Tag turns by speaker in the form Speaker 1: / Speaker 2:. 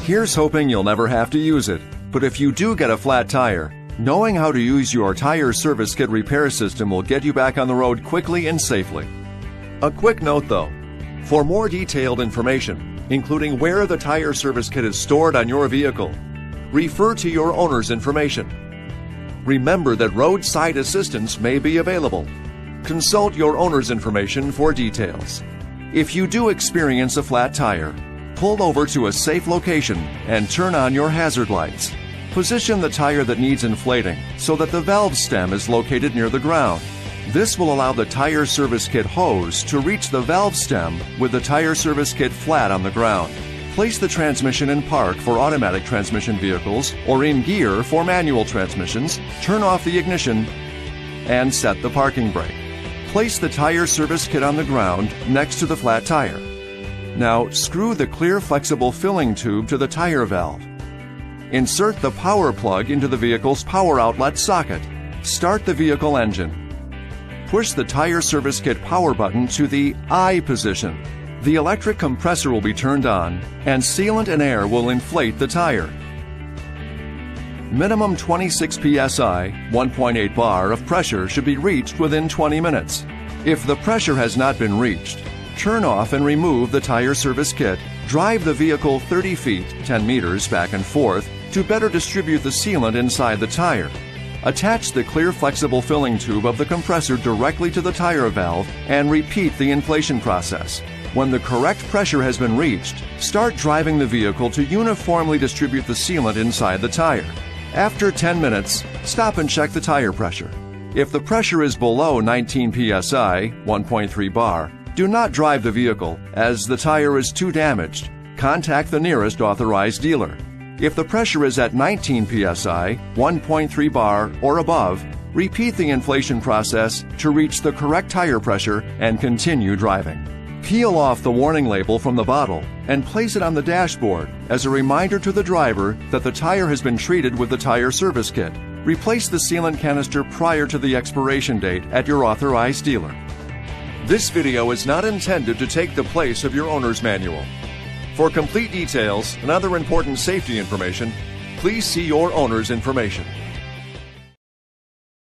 Speaker 1: Here's hoping you'll never have to use it, but if you do get a flat tire, knowing how to use your tire service kit repair system will get you back on the road quickly and safely. A quick note though, for more detailed information, including where the tire service kit is stored on your vehicle, refer to your owner's information. Remember that roadside assistance may be available. Consult your owner's information for details. If you do experience a flat tire, pull over to a safe location and turn on your hazard lights. Position the tire that needs inflating so that the valve stem is located near the ground. This will allow the tire service kit hose to reach the valve stem with the tire service kit flat on the ground. Place the transmission in park for automatic transmission vehicles or in gear for manual transmissions, turn off the ignition, and set the parking brake. Place the tire service kit on the ground next to the flat tire. Now screw the clear flexible filling tube to the tire valve. Insert the power plug into the vehicle's power outlet socket. Start the vehicle engine. Push the tire service kit power button to the I position. The electric compressor will be turned on and sealant and air will inflate the tire. Minimum 26 psi, 1.8 bar of pressure should be reached within 20 minutes. If the pressure has not been reached, turn off and remove the tire service kit. Drive the vehicle 30 feet, 10 meters back and forth to better distribute the sealant inside the tire. Attach the clear flexible filling tube of the compressor directly to the tire valve and repeat the inflation process. When the correct pressure has been reached, start driving the vehicle to uniformly distribute the sealant inside the tire. After 10 minutes, stop and check the tire pressure. If the pressure is below 19 psi, 1.3 bar, do not drive the vehicle as the tire is too damaged. Contact the nearest authorized dealer. If the pressure is at 19 psi, 1.3 bar or above, repeat the inflation process to reach the correct tire pressure and continue driving. Peel off the warning label from the bottle and place it on the dashboard as a reminder to the driver that the tire has been treated with the tire service kit. Replace the sealant canister prior to the expiration date at your authorized dealer. This video is not intended to take the place of your owner's manual. For complete details and other important safety information, please see your owner's information.